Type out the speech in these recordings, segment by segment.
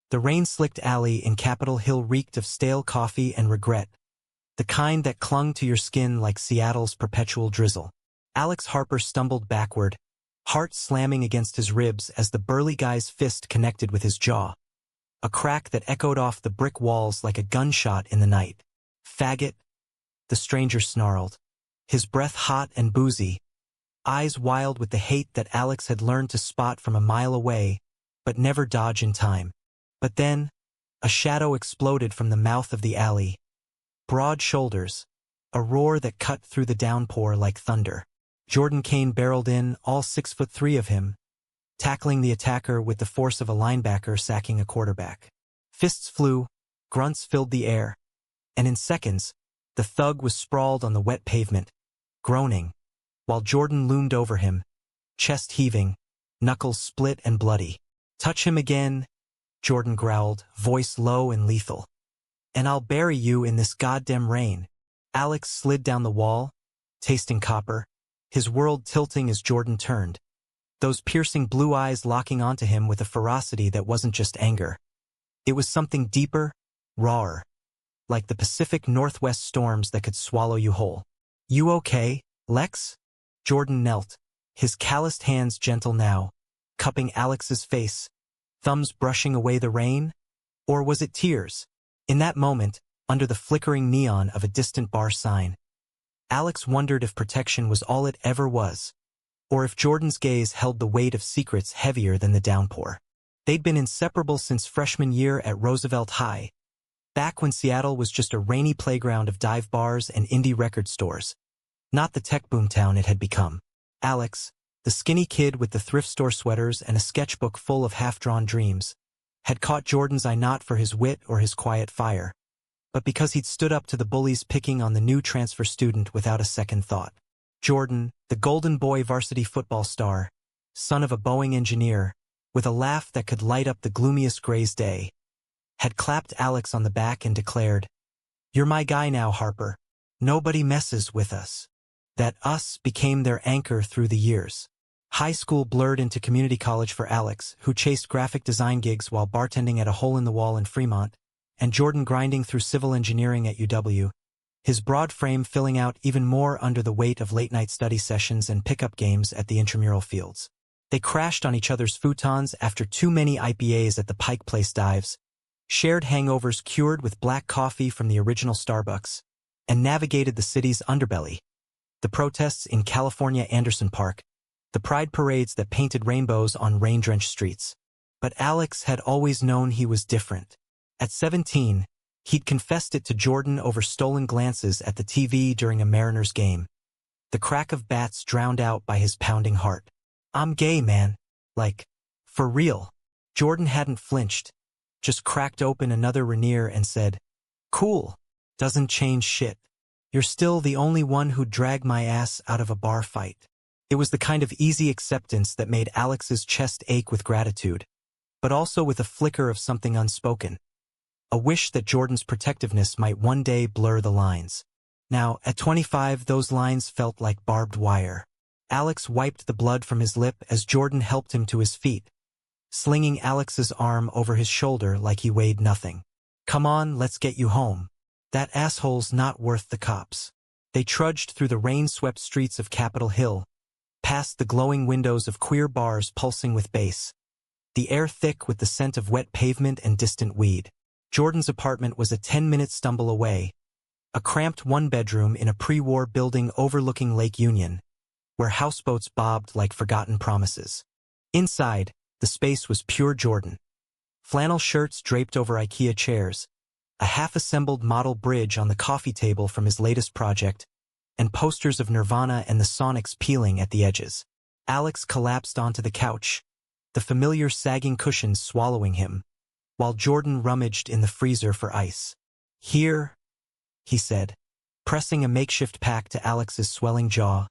The rain-slicked alley in Capitol Hill reeked of stale coffee and regret, the kind that clung to your skin like Seattle's perpetual drizzle. Alex Harper stumbled backward, heart slamming against his ribs as the burly guy's fist connected with his jaw. A crack that echoed off the brick walls like a gunshot in the night. "Faggot," the stranger snarled, his breath hot and boozy, eyes wild with the hate that Alex had learned to spot from a mile away, but never dodge in time. But then, a shadow exploded from the mouth of the alley. Broad shoulders, a roar that cut through the downpour like thunder. Jordan Kane barreled in, all 6'3" of him, tackling the attacker with the force of a linebacker sacking a quarterback. Fists flew, grunts filled the air, and in seconds, the thug was sprawled on the wet pavement, groaning, while Jordan loomed over him, chest heaving, knuckles split and bloody. "Touch him again," Jordan growled, voice low and lethal. "And I'll bury you in this goddamn rain." Alex slid down the wall, tasting copper, his world tilting as Jordan turned, those piercing blue eyes locking onto him with a ferocity that wasn't just anger. It was something deeper, rawer, like the Pacific Northwest storms that could swallow you whole. "You okay, Lex?" Jordan knelt, his calloused hands gentle now, cupping Alex's face, thumbs brushing away the rain? Or was it tears? In that moment, under the flickering neon of a distant bar sign, Alex wondered if protection was all it ever was, or if Jordan's gaze held the weight of secrets heavier than the downpour. They'd been inseparable since freshman year at Roosevelt High, back when Seattle was just a rainy playground of dive bars and indie record stores, not the tech boomtown it had become. Alex, the skinny kid with the thrift store sweaters and a sketchbook full of half-drawn dreams, had caught Jordan's eye not for his wit or his quiet fire, but because he'd stood up to the bullies picking on the new transfer student without a second thought. Jordan, the golden boy varsity football star, son of a Boeing engineer, with a laugh that could light up the gloomiest gray's day, had clapped Alex on the back and declared, "You're my guy now, Harper. Nobody messes with us." That us became their anchor through the years. High school blurred into community college for Alex, who chased graphic design gigs while bartending at a hole-in-the-wall in Fremont, and Jordan grinding through civil engineering at UW, his broad frame filling out even more under the weight of late-night study sessions and pickup games at the intramural fields. They crashed on each other's futons after too many IPAs at the Pike Place dives, shared hangovers cured with black coffee from the original Starbucks, and navigated the city's underbelly. The protests in California Anderson Park, the pride parades that painted rainbows on rain-drenched streets. But Alex had always known he was different. At 17, he'd confessed it to Jordan over stolen glances at the TV during a Mariners game, the crack of bats drowned out by his pounding heart. "I'm gay, man. Like, for real." Jordan hadn't flinched, just cracked open another Rainier and said, "Cool. Doesn't change shit. You're still the only one who'd drag my ass out of a bar fight." It was the kind of easy acceptance that made Alex's chest ache with gratitude, but also with a flicker of something unspoken. A wish that Jordan's protectiveness might one day blur the lines. Now, at 25, those lines felt like barbed wire. Alex wiped the blood from his lip as Jordan helped him to his feet, slinging Alex's arm over his shoulder like he weighed nothing. "Come on, let's get you home. That asshole's not worth the cops." They trudged through the rain-swept streets of Capitol Hill, past the glowing windows of queer bars pulsing with bass, the air thick with the scent of wet pavement and distant weed. Jordan's apartment was a 10-minute stumble away, a cramped one-bedroom in a pre-war building overlooking Lake Union, where houseboats bobbed like forgotten promises. Inside, the space was pure Jordan. Flannel shirts draped over IKEA chairs, a half-assembled model bridge on the coffee table from his latest project, and posters of Nirvana and the Sonics peeling at the edges. Alex collapsed onto the couch, the familiar sagging cushions swallowing him, while Jordan rummaged in the freezer for ice. "Here," he said, pressing a makeshift pack to Alex's swelling jaw,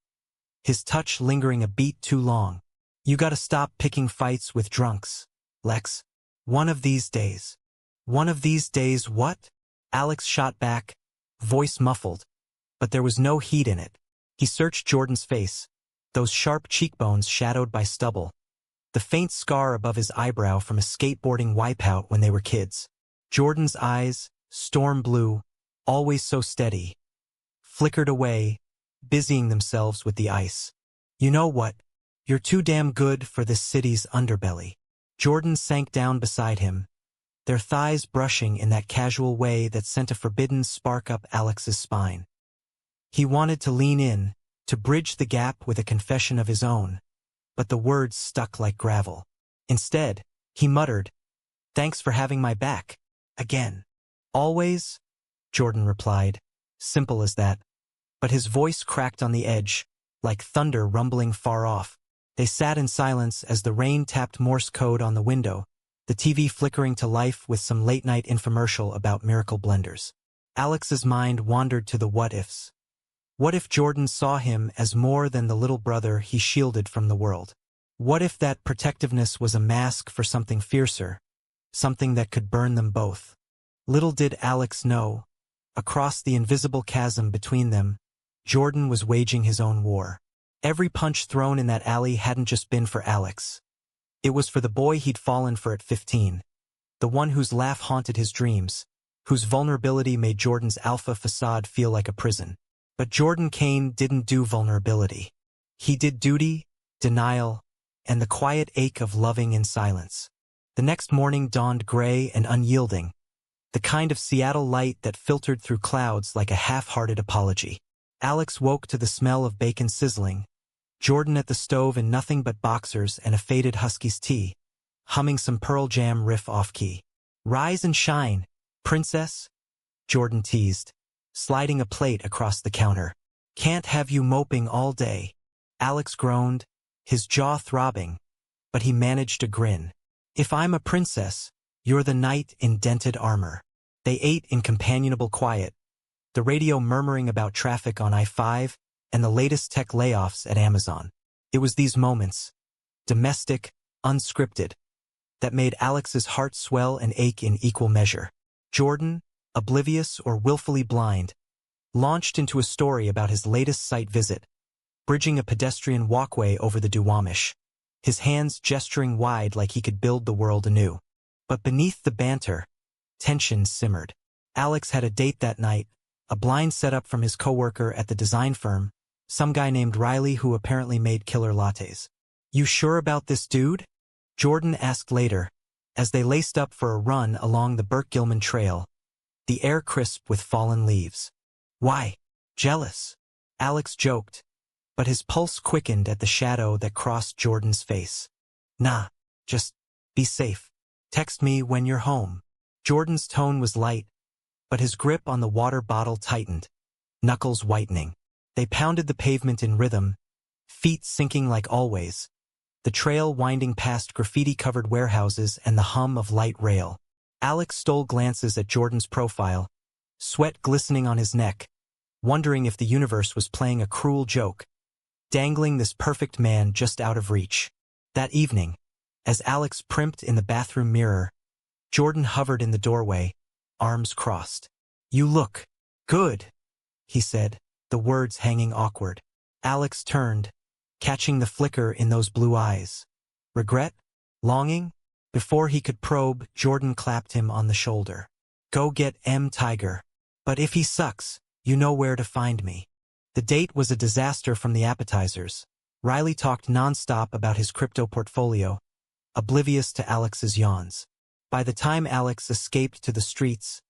his touch lingering a beat too long. "You gotta stop picking fights with drunks, Lex. One of these days." "One of these days what?" Alex shot back, voice muffled, but there was no heat in it. He searched Jordan's face, those sharp cheekbones shadowed by stubble, the faint scar above his eyebrow from a skateboarding wipeout when they were kids. Jordan's eyes, storm blue, always so steady, flickered away, busying themselves with the ice. You know what? You're too damn good for this city's underbelly. Jordan sank down beside him, their thighs brushing in that casual way that sent a forbidden spark up Alex's spine. He wanted to lean in, to bridge the gap with a confession of his own, but the words stuck like gravel. Instead, he muttered, "Thanks for having my back. Again." "Always," Jordan replied, simple as that. But his voice cracked on the edge, like thunder rumbling far off. They sat in silence as the rain tapped Morse code on the window, the TV flickering to life with some late-night infomercial about miracle blenders. Alex's mind wandered to the what-ifs. What if Jordan saw him as more than the little brother he shielded from the world? What if that protectiveness was a mask for something fiercer, something that could burn them both? Little did Alex know, across the invisible chasm between them, Jordan was waging his own war. Every punch thrown in that alley hadn't just been for Alex. It was for the boy he'd fallen for at 15, the one whose laugh haunted his dreams, whose vulnerability made Jordan's alpha facade feel like a prison. But Jordan Kane didn't do vulnerability. He did duty, denial, and the quiet ache of loving in silence. The next morning dawned gray and unyielding, the kind of Seattle light that filtered through clouds like a half-hearted apology. Alex woke to the smell of bacon sizzling, Jordan at the stove in nothing but boxers and a faded Husky's tea, humming some Pearl Jam riff off-key. "Rise and shine, princess," Jordan teased, sliding a plate across the counter. "Can't have you moping all day." Alex groaned, his jaw throbbing, but he managed a grin. "If I'm a princess, you're the knight in dented armor." They ate in companionable quiet, the radio murmuring about traffic on I-5 and the latest tech layoffs at Amazon. It was these moments, domestic, unscripted, that made Alex's heart swell and ache in equal measure. Jordan, oblivious or willfully blind, launched into a story about his latest site visit, bridging a pedestrian walkway over the Duwamish, his hands gesturing wide like he could build the world anew. But beneath the banter, tension simmered. Alex had a date that night, a blind setup from his coworker at the design firm, some guy named Riley who apparently made killer lattes. "You sure about this dude?" Jordan asked later, as they laced up for a run along the Burke-Gilman Trail, the air crisp with fallen leaves. "Why? Jealous?" Alex joked, but his pulse quickened at the shadow that crossed Jordan's face. "Nah, just be safe. Text me when you're home." Jordan's tone was light, but his grip on the water bottle tightened, knuckles whitening. They pounded the pavement in rhythm, feet sinking like always, the trail winding past graffiti-covered warehouses and the hum of light rail. Alex stole glances at Jordan's profile, sweat glistening on his neck, wondering if the universe was playing a cruel joke, dangling this perfect man just out of reach. That evening, as Alex primped in the bathroom mirror, Jordan hovered in the doorway, arms crossed. "You look good," he said, the words hanging awkward. Alex turned, catching the flicker in those blue eyes. Regret? Longing? Before he could probe, Jordan clapped him on the shoulder. "Go get Tiger. But if he sucks, you know where to find me." The date was a disaster from the appetizers. Riley talked nonstop about his crypto portfolio, oblivious to Alex's yawns. By the time Alex escaped to the streets,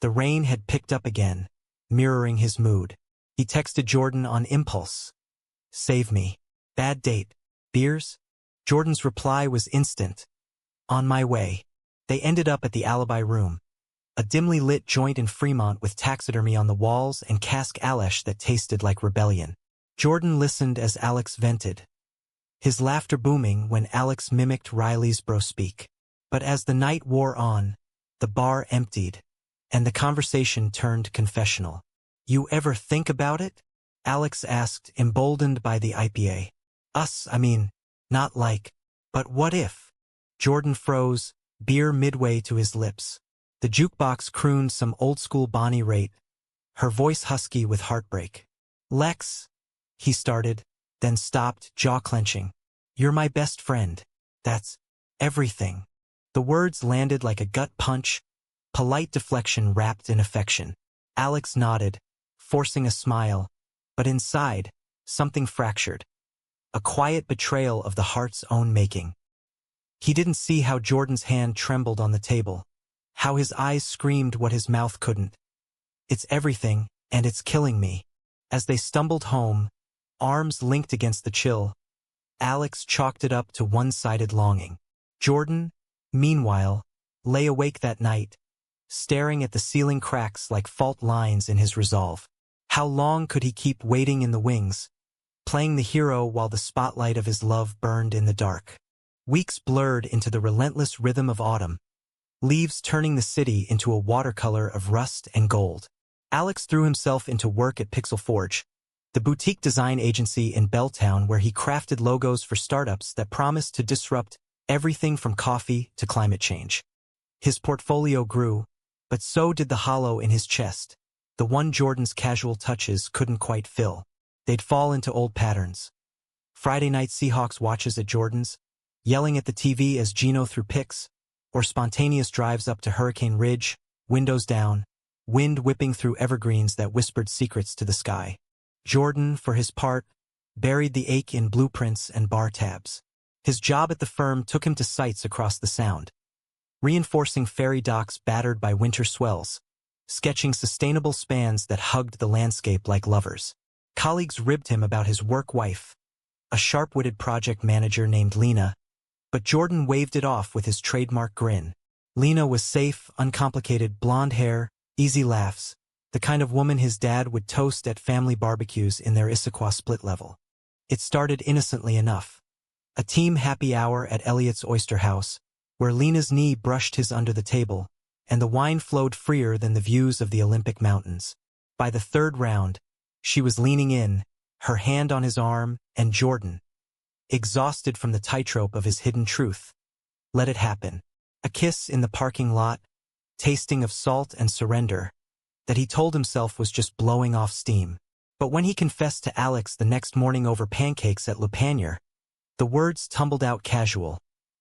the rain had picked up again, mirroring his mood. He texted Jordan on impulse. "Save me. Bad date. Beers?" Jordan's reply was instant. "On my way." They ended up at the Alibi Room, a dimly lit joint in Fremont with taxidermy on the walls and cask Alesh that tasted like rebellion. Jordan listened as Alex vented, his laughter booming when Alex mimicked Riley's bro-speak. But as the night wore on, the bar emptied, and the conversation turned confessional. "You ever think about it?" Alex asked, emboldened by the IPA. "Us, I mean, not like, but what if?" Jordan froze, beer midway to his lips. The jukebox crooned some old-school Bonnie Raitt, her voice husky with heartbreak. "Lex," he started, then stopped, jaw clenching. "You're my best friend. That's everything. The words landed like a gut punch, polite deflection wrapped in affection. Alex nodded, forcing a smile, but inside, something fractured. A quiet betrayal of the heart's own making. He didn't see how Jordan's hand trembled on the table, how his eyes screamed what his mouth couldn't. It's everything, and it's killing me. As they stumbled home, arms linked against the chill, Alex chalked it up to one-sided longing. Jordan, meanwhile, lay awake that night, staring at the ceiling cracks like fault lines in his resolve. How long could he keep waiting in the wings, playing the hero while the spotlight of his love burned in the dark? Weeks blurred into the relentless rhythm of autumn, leaves turning the city into a watercolor of rust and gold. Alex threw himself into work at Pixel Forge, the boutique design agency in Belltown where he crafted logos for startups that promised to disrupt everything from coffee to climate change. His portfolio grew, but so did the hollow in his chest, the one Jordan's casual touches couldn't quite fill. They'd fall into old patterns. Friday night Seahawks watches at Jordan's, yelling at the TV as Gino threw picks, or spontaneous drives up to Hurricane Ridge, windows down, wind whipping through evergreens that whispered secrets to the sky. Jordan, for his part, buried the ache in blueprints and bar tabs. His job at the firm took him to sites across the Sound, reinforcing ferry docks battered by winter swells, sketching sustainable spans that hugged the landscape like lovers. Colleagues ribbed him about his work wife, a sharp-witted project manager named Lena, but Jordan waved it off with his trademark grin. Lena was safe, uncomplicated, blonde hair, easy laughs, the kind of woman his dad would toast at family barbecues in their Issaquah split level. It started innocently enough. A team happy hour at Elliot's Oyster House, where Lena's knee brushed his under the table, and the wine flowed freer than the views of the Olympic Mountains. By the third round, she was leaning in, her hand on his arm, and Jordan, exhausted from the tightrope of his hidden truth, let it happen. A kiss in the parking lot, tasting of salt and surrender, that he told himself was just blowing off steam. But when he confessed to Alex the next morning over pancakes at Le Panier, the words tumbled out casual,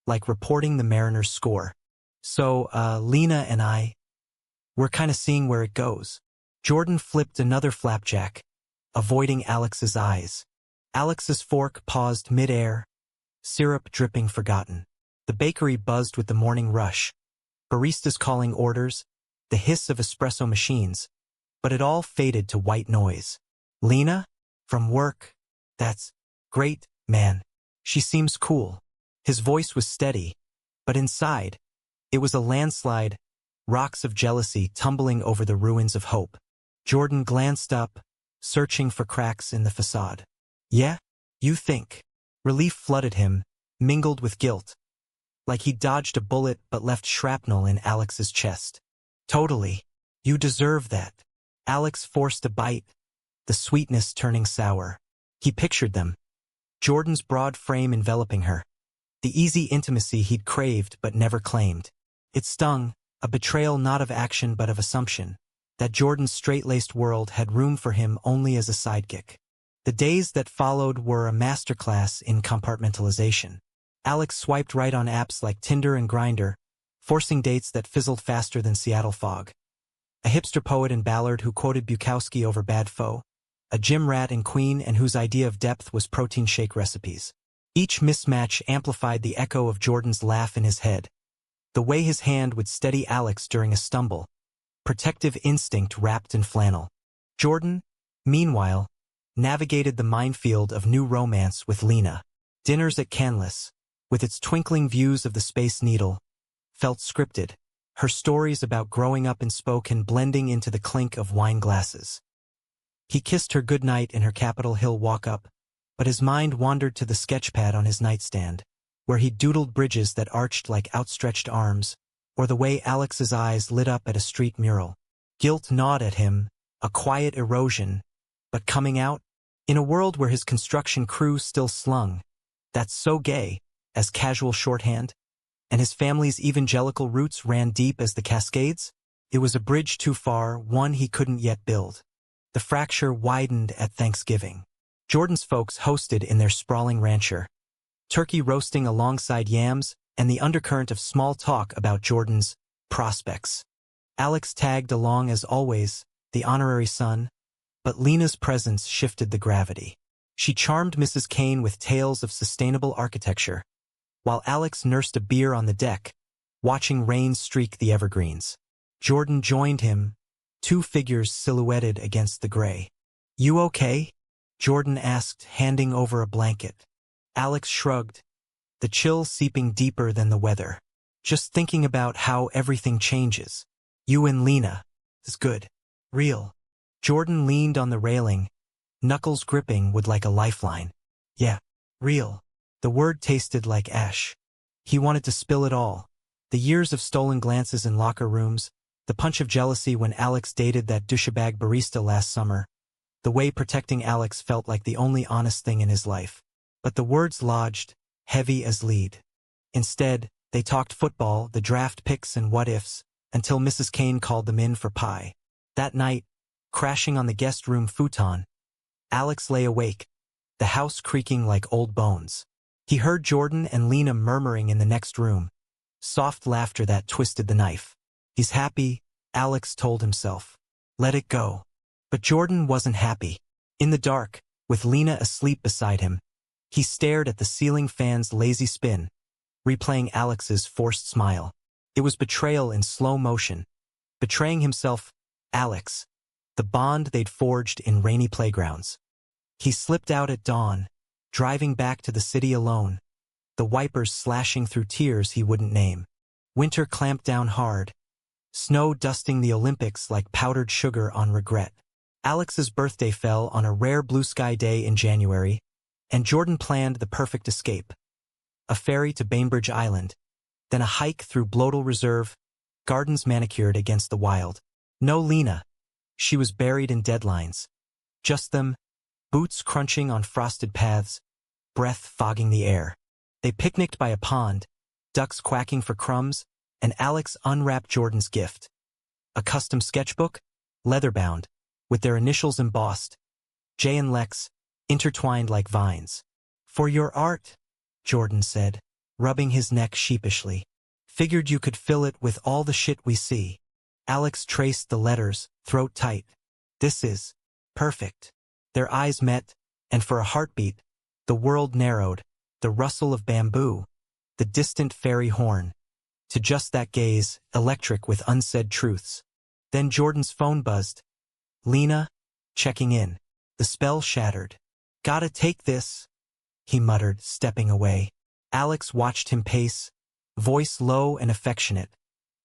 like reporting the Mariners' score. So, Lena and we're kinda seeing where it goes. Jordan flipped another flapjack, avoiding Alex's eyes. Alex's fork paused mid-air, syrup dripping forgotten. The bakery buzzed with the morning rush, baristas calling orders, the hiss of espresso machines, but it all faded to white noise. Lena? From work? That's great, man. She seems cool. His voice was steady, but inside, it was a landslide, rocks of jealousy tumbling over the ruins of hope. Jordan glanced up, searching for cracks in the facade. Yeah? You think? Relief flooded him, mingled with guilt, like he dodged a bullet but left shrapnel in Alex's chest. Totally. You deserve that. Alex forced a bite, the sweetness turning sour. He pictured them. Jordan's broad frame enveloping her. The easy intimacy he'd craved but never claimed. It stung, a betrayal not of action but of assumption, that Jordan's straight-laced world had room for him only as a sidekick. The days that followed were a masterclass in compartmentalization. Alex swiped right on apps like Tinder and Grindr, forcing dates that fizzled faster than Seattle fog. A hipster poet in Ballard who quoted Bukowski over Bad Foe, a gym rat in Queen and whose idea of depth was protein shake recipes. Each mismatch amplified the echo of Jordan's laugh in his head, the way his hand would steady Alex during a stumble, protective instinct wrapped in flannel. Jordan, meanwhile, navigated the minefield of new romance with Lena. Dinners at Canlis, with its twinkling views of the Space Needle, felt scripted, her stories about growing up in Spokane blending into the clink of wine glasses. He kissed her goodnight in her Capitol Hill walk-up, but his mind wandered to the sketchpad on his nightstand, where he doodled bridges that arched like outstretched arms, or the way Alex's eyes lit up at a street mural. Guilt gnawed at him, a quiet erosion, but coming out, in a world where his construction crew still slung, "That's so gay," as casual shorthand, and his family's evangelical roots ran deep as the Cascades, it was a bridge too far, one he couldn't yet build. The fracture widened at Thanksgiving. Jordan's folks hosted in their sprawling rancher, turkey roasting alongside yams, and the undercurrent of small talk about Jordan's prospects. Alex tagged along as always, the honorary son, but Lena's presence shifted the gravity. She charmed Mrs. Kane with tales of sustainable architecture, while Alex nursed a beer on the deck, watching rain streak the evergreens. Jordan joined him, two figures silhouetted against the gray. "You okay?" Jordan asked, handing over a blanket. Alex shrugged, the chill seeping deeper than the weather. "Just thinking about how everything changes. You and Lena. Is good. Real." Jordan leaned on the railing, knuckles gripping wood like a lifeline. "Yeah, real." The word tasted like ash. He wanted to spill it all. The years of stolen glances in locker rooms, the punch of jealousy when Alex dated that douchebag barista last summer, the way protecting Alex felt like the only honest thing in his life. But the words lodged, heavy as lead. Instead, they talked football, the draft picks and what-ifs, until Mrs. Kane called them in for pie. That night, crashing on the guest room futon, Alex lay awake, the house creaking like old bones. He heard Jordan and Lena murmuring in the next room, soft laughter that twisted the knife. "He's happy," Alex told himself. "Let it go." But Jordan wasn't happy. In the dark, with Lena asleep beside him, he stared at the ceiling fan's lazy spin, replaying Alex's forced smile. It was betrayal in slow motion. Betraying himself, Alex, the bond they'd forged in rainy playgrounds. He slipped out at dawn, driving back to the city alone, the wipers slashing through tears he wouldn't name. Winter clamped down hard, snow dusting the Olympics like powdered sugar on regret. Alex's birthday fell on a rare blue sky day in January, and Jordan planned the perfect escape. A ferry to Bainbridge Island, then a hike through Blodel Reserve, gardens manicured against the wild. No Lena. She was buried in deadlines. Just them, boots crunching on frosted paths, breath fogging the air. They picnicked by a pond, ducks quacking for crumbs, and Alex unwrapped Jordan's gift. A custom sketchbook, leather-bound, with their initials embossed, J and Lex, intertwined like vines. "For your art," Jordan said, rubbing his neck sheepishly. "Figured you could fill it with all the shit we see." Alex traced the letters, throat tight. "This is perfect." Their eyes met, and for a heartbeat, the world narrowed, the rustle of bamboo, the distant ferry horn. To just that gaze, electric with unsaid truths. Then Jordan's phone buzzed. "Lena?" Checking in. The spell shattered. "Gotta take this," he muttered, stepping away. Alex watched him pace, voice low and affectionate,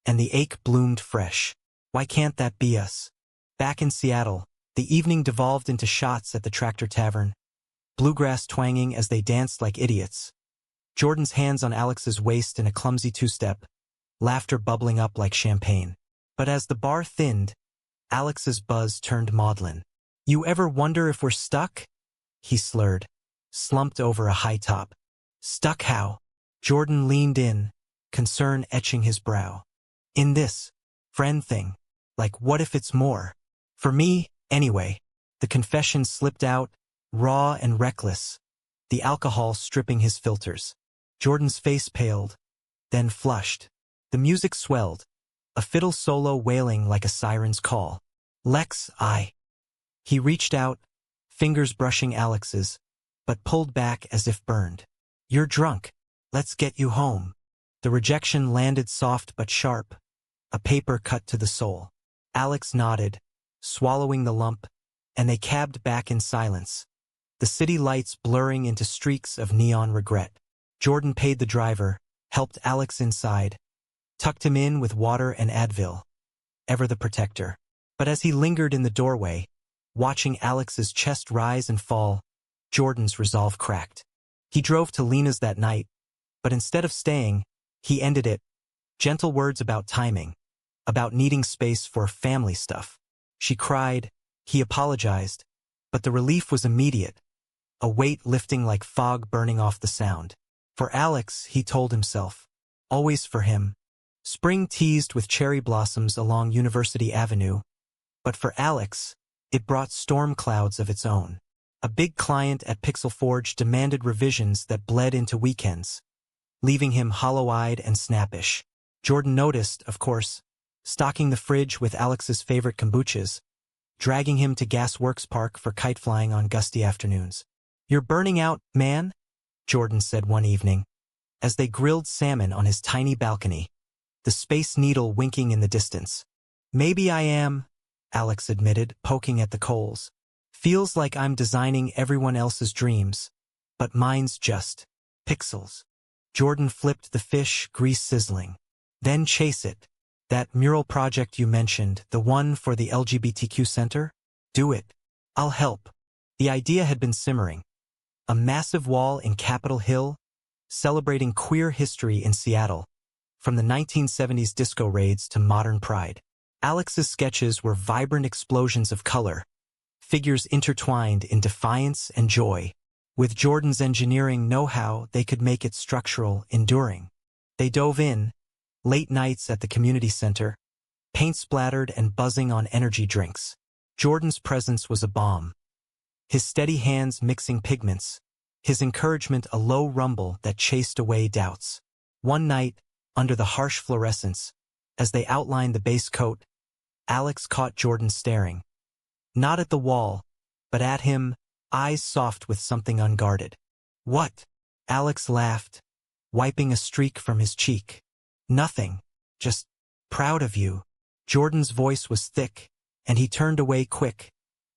and the ache bloomed fresh. Why can't that be us? Back in Seattle, the evening devolved into shots at the Tractor Tavern, bluegrass twanging as they danced like idiots. Jordan's hands on Alex's waist in a clumsy two-step, laughter bubbling up like champagne. But as the bar thinned, Alex's buzz turned maudlin. "You ever wonder if we're stuck?" he slurred, slumped over a high top. "Stuck how?" Jordan leaned in, concern etching his brow. "In this friend thing. Like, what if it's more? For me, anyway." The confession slipped out, raw and reckless, the alcohol stripping his filters. Jordan's face paled, then flushed. The music swelled, a fiddle solo wailing like a siren's call. "Lex, I..." He reached out, fingers brushing Alex's, but pulled back as if burned. "You're drunk. Let's get you home." The rejection landed soft but sharp, a paper cut to the soul. Alex nodded, swallowing the lump, and they cabbed back in silence, the city lights blurring into streaks of neon regret. Jordan paid the driver, helped Alex inside, tucked him in with water and Advil, ever the protector. But as he lingered in the doorway, watching Alex's chest rise and fall, Jordan's resolve cracked. He drove to Lena's that night, but instead of staying, he ended it. Gentle words about timing, about needing space for family stuff. She cried, he apologized, but the relief was immediate, a weight lifting like fog burning off the sound. For Alex, he told himself, always for him. Spring teased with cherry blossoms along University Avenue, but for Alex, it brought storm clouds of its own. A big client at Pixel Forge demanded revisions that bled into weekends, leaving him hollow-eyed and snappish. Jordan noticed, of course, stocking the fridge with Alex's favorite kombuchas, dragging him to Gasworks Park for kite flying on gusty afternoons. "You're burning out, man," Jordan said one evening, as they grilled salmon on his tiny balcony, the Space Needle winking in the distance. "Maybe I am," Alex admitted, poking at the coals. "Feels like I'm designing everyone else's dreams, but mine's just pixels." Jordan flipped the fish, grease sizzling. "Then chase it. That mural project you mentioned, the one for the LGBTQ center? Do it. I'll help." The idea had been simmering. A massive wall in Capitol Hill, celebrating queer history in Seattle, from the 1970s disco raids to modern pride. Alex's sketches were vibrant explosions of color, figures intertwined in defiance and joy. With Jordan's engineering know-how, they could make it structural, enduring. They dove in, late nights at the community center, paint splattered and buzzing on energy drinks. Jordan's presence was a balm. His steady hands mixing pigments, his encouragement a low rumble that chased away doubts. One night, under the harsh fluorescence, as they outlined the base coat, Alex caught Jordan staring. Not at the wall, but at him, eyes soft with something unguarded. "What?" Alex laughed, wiping a streak from his cheek. "Nothing. Just proud of you." Jordan's voice was thick, and he turned away quick,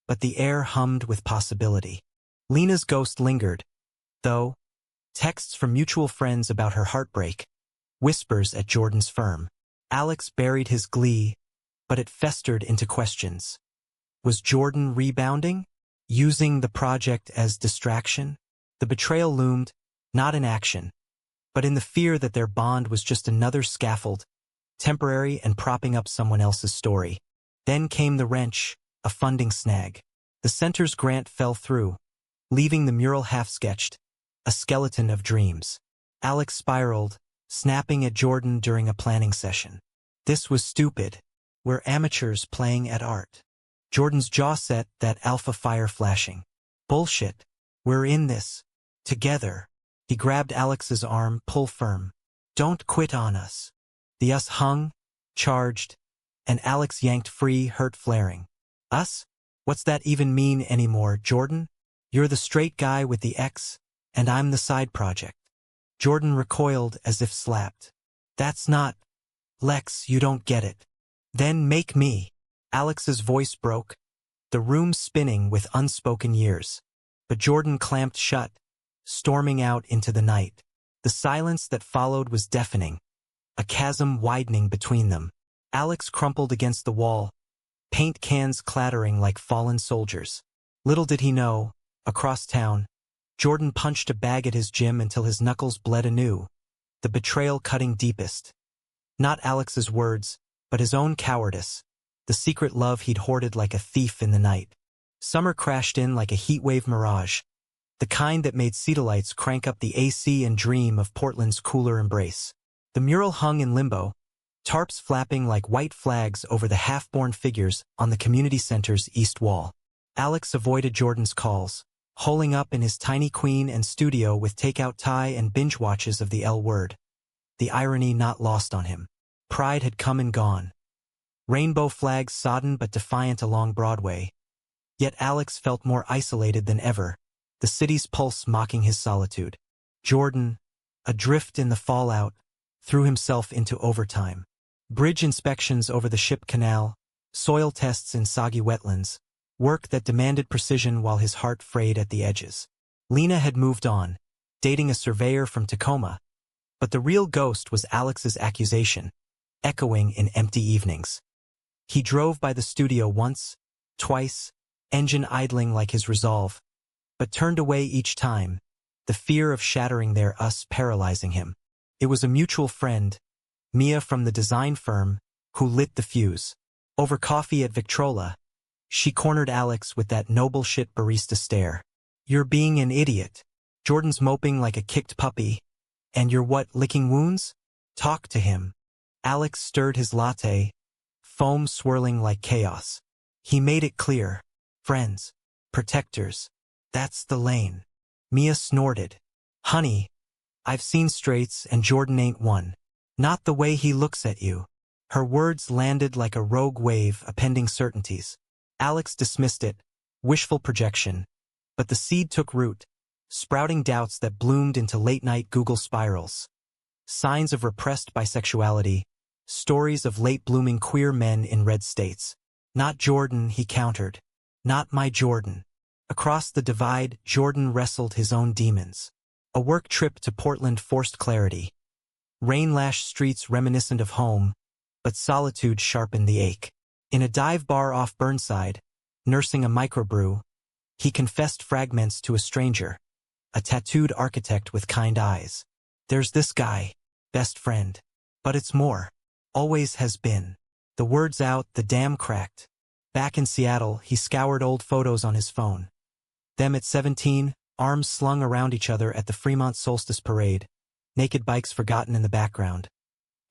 but the air hummed with possibility. Lena's ghost lingered, though, texts from mutual friends about her heartbreak, whispers at Jordan's firm. Alex buried his glee, but it festered into questions. Was Jordan rebounding? Using the project as distraction? The betrayal loomed, not in action, but in the fear that their bond was just another scaffold, temporary and propping up someone else's story. Then came the wrench, a funding snag. The center's grant fell through, leaving the mural half-sketched, a skeleton of dreams. Alex spiraled, snapping at Jordan during a planning session. "This was stupid. We're amateurs playing at art." Jordan's jaw set, that alpha fire flashing. "Bullshit. We're in this. Together." He grabbed Alex's arm, pull firm. "Don't quit on us." The us hung, charged, and Alex yanked free, hurt flaring. "Us? What's that even mean anymore, Jordan? You're the straight guy with the X, and I'm the side project." Jordan recoiled as if slapped. "That's not... Lex, you don't get it." "Then make me." Alex's voice broke, the room spinning with unspoken years. But Jordan clamped shut, storming out into the night. The silence that followed was deafening, a chasm widening between them. Alex crumpled against the wall, paint cans clattering like fallen soldiers. Little did he know, across town, Jordan punched a bag at his gym until his knuckles bled anew, the betrayal cutting deepest. Not Alex's words, but his own cowardice, the secret love he'd hoarded like a thief in the night. Summer crashed in like a heatwave mirage, the kind that made Ceadolites crank up the AC and dream of Portland's cooler embrace. The mural hung in limbo, tarps flapping like white flags over the half-born figures on the community center's east wall. Alex avoided Jordan's calls, holing up in his tiny queen and studio with takeout tie and binge watches of the L Word. The irony not lost on him. Pride had come and gone. Rainbow flags sodden but defiant along Broadway. Yet Alex felt more isolated than ever, the city's pulse mocking his solitude. Jordan, adrift in the fallout, threw himself into overtime. Bridge inspections over the Ship Canal, soil tests in soggy wetlands, work that demanded precision while his heart frayed at the edges. Lena had moved on, dating a surveyor from Tacoma, but the real ghost was Alex's accusation, echoing in empty evenings. He drove by the studio once, twice, engine idling like his resolve, but turned away each time, the fear of shattering their us paralyzing him. It was a mutual friend, Mia from the design firm, who lit the fuse. Over coffee at Victrola, she cornered Alex with that noble shit barista stare. "You're being an idiot." Jordan's moping like a kicked puppy. "And you're what, licking wounds? Talk to him." Alex stirred his latte, foam swirling like chaos. He made it clear. Friends. Protectors. That's the lane. Mia snorted. Honey, I've seen straights and Jordan ain't one. Not the way he looks at you. Her words landed like a rogue wave appending certainties. Alex dismissed it, wishful projection. But the seed took root, sprouting doubts that bloomed into late-night Google spirals. Signs of repressed bisexuality, stories of late-blooming queer men in red states. Not Jordan, he countered. Not my Jordan. Across the divide, Jordan wrestled his own demons. A work trip to Portland forced clarity. Rain-lashed streets reminiscent of home, but solitude sharpened the ache. In a dive bar off Burnside, nursing a microbrew, he confessed fragments to a stranger, a tattooed architect with kind eyes. There's this guy, best friend. But it's more. Always has been. The words out, the dam cracked. Back in Seattle, he scoured old photos on his phone. Them at 17, arms slung around each other at the Fremont Solstice Parade, naked bikes forgotten in the background.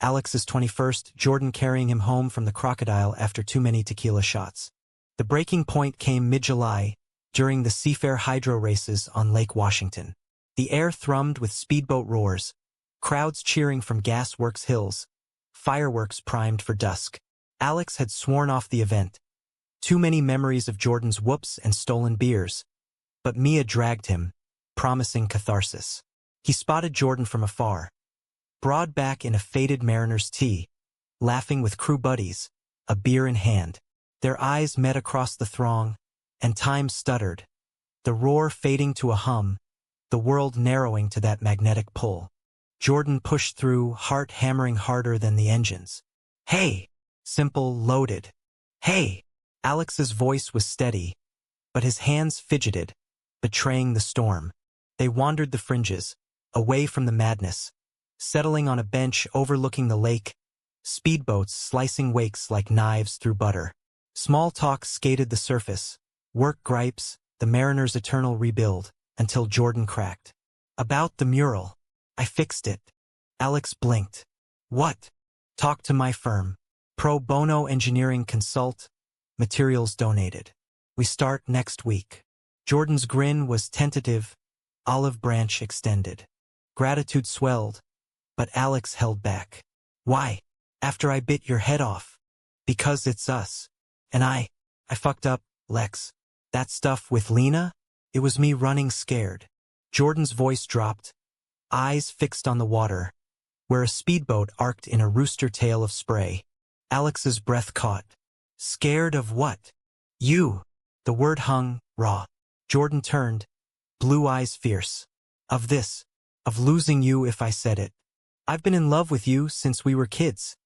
Alex's 21st, Jordan carrying him home from the crocodile after too many tequila shots. The breaking point came mid-July, during the Seafair Hydro races on Lake Washington. The air thrummed with speedboat roars, crowds cheering from Gasworks Hills, fireworks primed for dusk. Alex had sworn off the event. Too many memories of Jordan's whoops and stolen beers. But Mia dragged him, promising catharsis. He spotted Jordan from afar, broad back in a faded mariner's tee, laughing with crew buddies, a beer in hand. Their eyes met across the throng, and time stuttered, the roar fading to a hum, the world narrowing to that magnetic pull. Jordan pushed through, heart hammering harder than the engines. Hey! Simple, loaded. Hey! Alex's voice was steady, but his hands fidgeted, betraying the storm. They wandered the fringes, away from the madness, settling on a bench overlooking the lake, speedboats slicing wakes like knives through butter. Small talk skated the surface, work gripes, the mariner's eternal rebuild, until Jordan cracked. About the mural. I fixed it. Alex blinked. What? Talk to my firm. Pro bono engineering consult. Materials donated. We start next week. Jordan's grin was tentative, olive branch extended. Gratitude swelled, but Alex held back. Why? After I bit your head off. Because it's us. And I fucked up, Lex. That stuff with Lena? It was me running scared. Jordan's voice dropped, eyes fixed on the water, where a speedboat arced in a rooster tail of spray. Alex's breath caught. Scared of what? You. The word hung, raw. Jordan turned, blue eyes fierce. Of this. Of losing you if I said it. I've been in love with you since we were kids.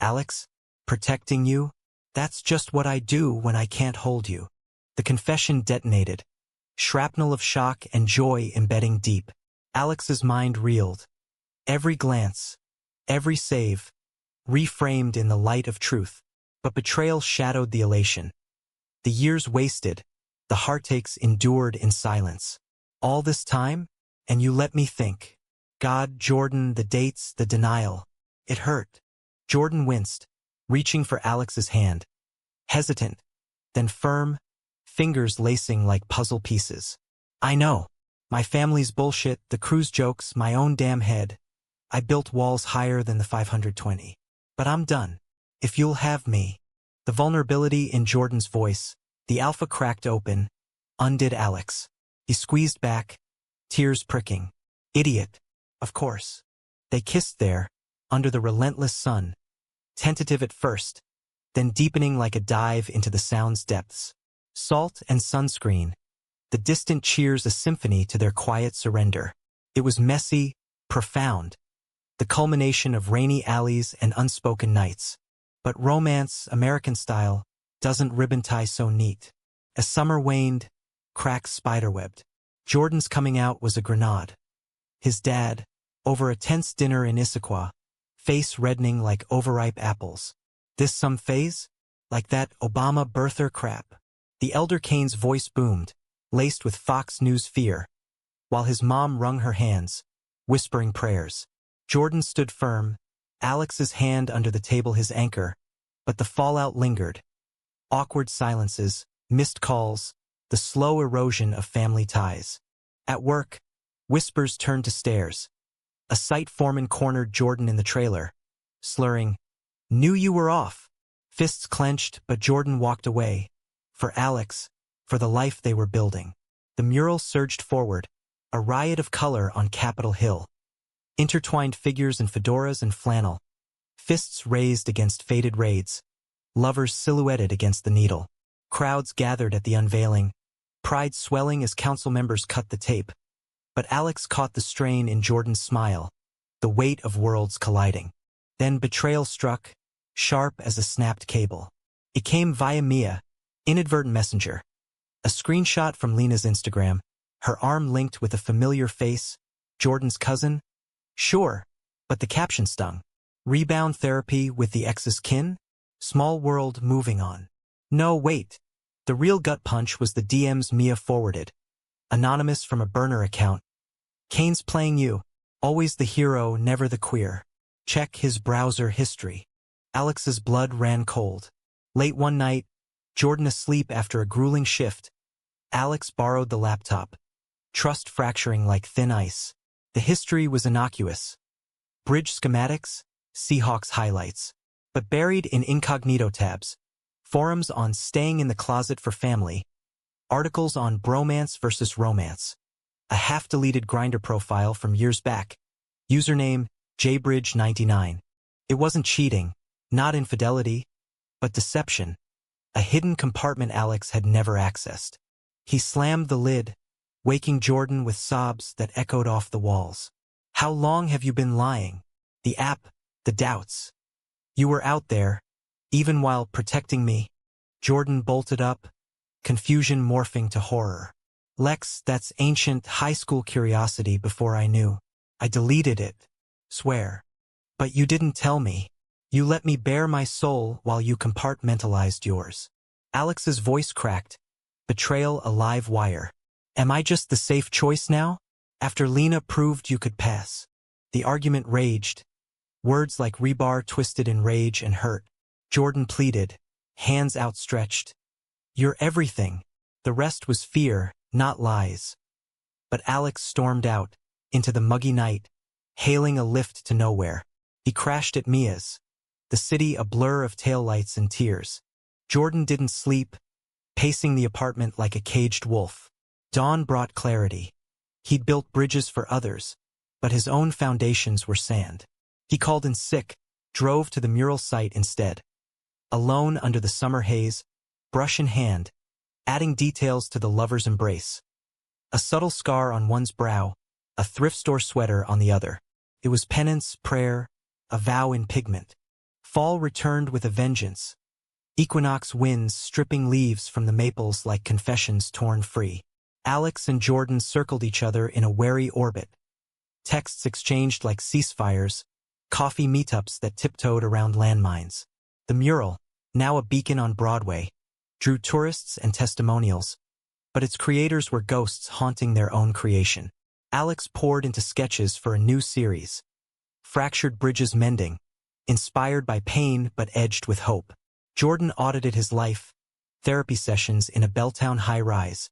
Alex, protecting you? That's just what I do when I can't hold you. The confession detonated. Shrapnel of shock and joy embedding deep. Alex's mind reeled. Every glance, every save, reframed in the light of truth. But betrayal shadowed the elation. The years wasted, the heartaches endured in silence. All this time, and you let me think. God, Jordan, the dates, the denial. It hurt. Jordan winced, reaching for Alex's hand. Hesitant, then firm, fingers lacing like puzzle pieces. I know. My family's bullshit, the crew's jokes, my own damn head. I built walls higher than the 520. But I'm done. If you'll have me. The vulnerability in Jordan's voice, the alpha cracked open, undid Alex. He squeezed back, tears pricking. Idiot. Of course. They kissed there, under the relentless sun. Tentative at first, then deepening like a dive into the sound's depths. Salt and sunscreen. The distant cheers a symphony to their quiet surrender. It was messy, profound. The culmination of rainy alleys and unspoken nights. But romance, American style, doesn't ribbon tie so neat. As summer waned, cracks spiderwebbed. Jordan's coming out was a grenade. His dad, over a tense dinner in Issaquah, face reddening like overripe apples. This some phase? Like that Obama birther crap. The elder Kane's voice boomed, laced with Fox News fear, while his mom wrung her hands, whispering prayers. Jordan stood firm, Alex's hand under the table his anchor, but the fallout lingered. Awkward silences, missed calls, the slow erosion of family ties. At work, whispers turned to stares. A site foreman cornered Jordan in the trailer, slurring, "Knew you were off." Fists clenched, but Jordan walked away. For Alex, for the life they were building. The mural surged forward, a riot of color on Capitol Hill. Intertwined figures in fedoras and flannel. Fists raised against faded raids. Lovers silhouetted against the needle. Crowds gathered at the unveiling, pride swelling as council members cut the tape. But Alex caught the strain in Jordan's smile, the weight of worlds colliding. Then betrayal struck, sharp as a snapped cable. It came via Mia, inadvertent messenger. A screenshot from Lena's Instagram, her arm linked with a familiar face, Jordan's cousin? Sure, but the caption stung. Rebound therapy with the ex's kin? Small world moving on. No, wait. The real gut punch was the DMs Mia forwarded. Anonymous from a burner account. Kane's playing you. Always the hero, never the queer. Check his browser history. Alex's blood ran cold. Late one night, Jordan asleep after a grueling shift. Alex borrowed the laptop. Trust fracturing like thin ice. The history was innocuous. Bridge schematics, Seahawks highlights. But buried in incognito tabs. Forums on staying in the closet for family. Articles on bromance versus romance. A half-deleted Grindr profile from years back. Username, jbridge99. It wasn't cheating, not infidelity, but deception. A hidden compartment Alex had never accessed. He slammed the lid, waking Jordan with sobs that echoed off the walls. How long have you been lying? The app, the doubts. You were out there, even while protecting me. Jordan bolted up, confusion morphing to horror. Lex, that's ancient high school curiosity before I knew. I deleted it. Swear. But you didn't tell me. You let me bare my soul while you compartmentalized yours. Alex's voice cracked. Betrayal a live wire. Am I just the safe choice now? After Lena proved you could pass. The argument raged. Words like rebar twisted in rage and hurt. Jordan pleaded, hands outstretched. You're everything. The rest was fear, not lies. But Alex stormed out, into the muggy night, hailing a lift to nowhere. He crashed at Mia's. The city a blur of taillights and tears. Jordan didn't sleep, pacing the apartment like a caged wolf. Dawn brought clarity. He'd built bridges for others, but his own foundations were sand. He called in sick, drove to the mural site instead. Alone under the summer haze, brush in hand, adding details to the lover's embrace. A subtle scar on one's brow, a thrift store sweater on the other. It was penance, prayer, a vow in pigment. Fall returned with a vengeance. Equinox winds stripping leaves from the maples like confessions torn free. Alex and Jordan circled each other in a wary orbit. Texts exchanged like ceasefires, coffee meetups that tiptoed around landmines. The mural, now a beacon on Broadway, drew tourists and testimonials, but its creators were ghosts haunting their own creation. Alex poured into sketches for a new series. Fractured bridges mending, inspired by pain but edged with hope. Jordan audited his life, therapy sessions in a Belltown high-rise,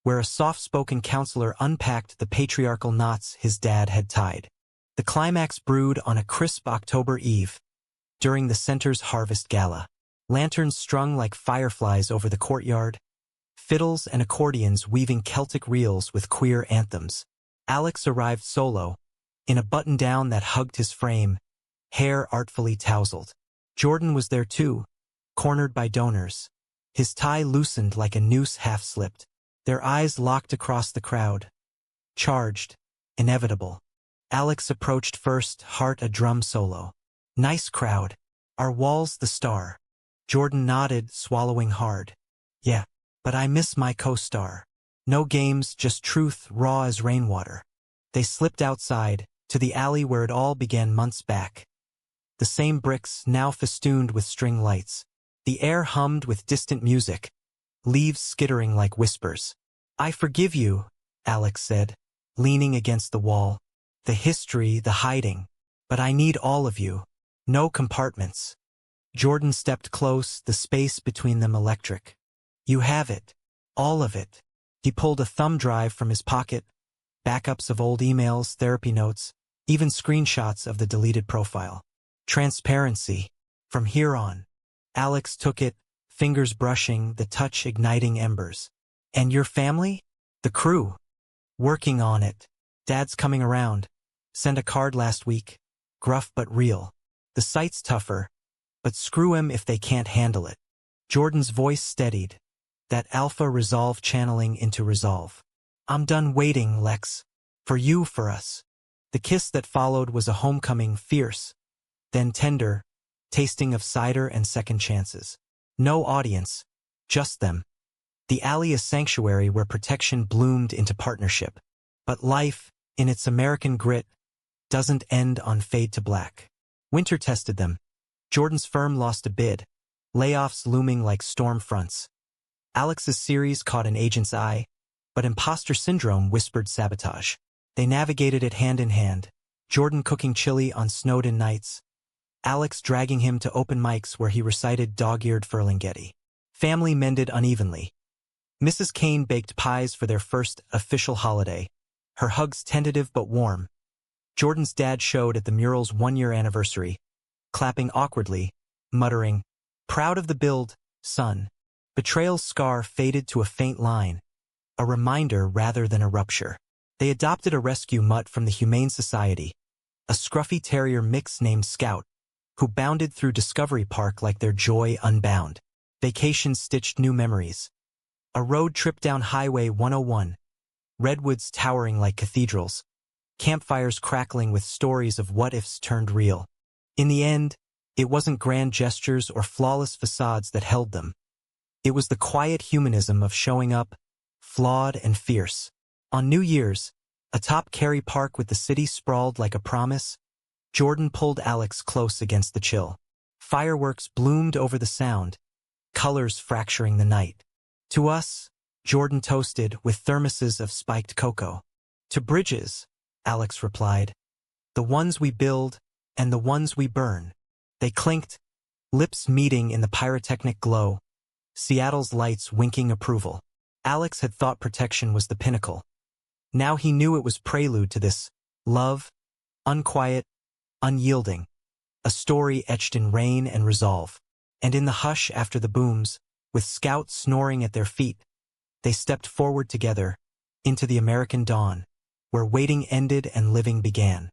where a soft-spoken counselor unpacked the patriarchal knots his dad had tied. The climax brewed on a crisp October eve, during the center's harvest gala. Lanterns strung like fireflies over the courtyard, fiddles and accordions weaving Celtic reels with queer anthems. Alex arrived solo, in a button-down that hugged his frame, hair artfully tousled. Jordan was there too, cornered by donors. His tie loosened like a noose half-slipped. Their eyes locked across the crowd. Charged, inevitable. Alex approached first, heart a drum solo. Nice crowd. Are walls the star? Jordan nodded, swallowing hard. Yeah, but I miss my co-star. No games, just truth, raw as rainwater. They slipped outside, to the alley where it all began months back. The same bricks, now festooned with string lights. The air hummed with distant music, leaves skittering like whispers. I forgive you, Alex said, leaning against the wall. The history, the hiding. But I need all of you. No compartments. Jordan stepped close, the space between them electric. You have it. All of it. He pulled a thumb drive from his pocket, backups of old emails, therapy notes, even screenshots of the deleted profile. Transparency. From here on. Alex took it, fingers brushing, the touch igniting embers. And your family? The crew. Working on it. Dad's coming around. Sent a card last week. Gruff but real. The site's tougher, but screw him if they can't handle it. Jordan's voice steadied. That alpha resolve channeling into resolve. I'm done waiting, Lex. For you, for us. The kiss that followed was a homecoming, fierce, then tender, tasting of cider and second chances. No audience, just them. The alley a sanctuary where protection bloomed into partnership. But life, in its American grit, doesn't end on fade to black. Winter tested them. Jordan's firm lost a bid, layoffs looming like storm fronts. Alex's series caught an agent's eye, but imposter syndrome whispered sabotage. They navigated it hand in hand, Jordan cooking chili on snowed-in nights, Alex dragging him to open mics where he recited dog-eared Ferlinghetti. Family mended unevenly. Mrs. Kane baked pies for their first official holiday, her hugs tentative but warm. Jordan's dad showed at the mural's one-year anniversary, clapping awkwardly, muttering, "Proud of the build, son." Betrayal's scar faded to a faint line, a reminder rather than a rupture. They adopted a rescue mutt from the Humane Society, a scruffy terrier mix named Scout, who bounded through Discovery Park like their joy unbound. Vacations stitched new memories. A road trip down Highway 101, redwoods towering like cathedrals, campfires crackling with stories of what-ifs turned real. In the end, it wasn't grand gestures or flawless facades that held them. It was the quiet humanism of showing up, flawed and fierce. On New Year's, atop Cary Park with the city sprawled like a promise, Jordan pulled Alex close against the chill. Fireworks bloomed over the sound, colors fracturing the night. To us, Jordan toasted with thermoses of spiked cocoa. To bridges, Alex replied. The ones we build and the ones we burn. They clinked, lips meeting in the pyrotechnic glow, Seattle's lights winking approval. Alex had thought protection was the pinnacle. Now he knew it was prelude to this love, unquiet, unyielding, a story etched in rain and resolve. And in the hush after the booms, with Scout snoring at their feet, they stepped forward together into the American dawn, where waiting ended and living began.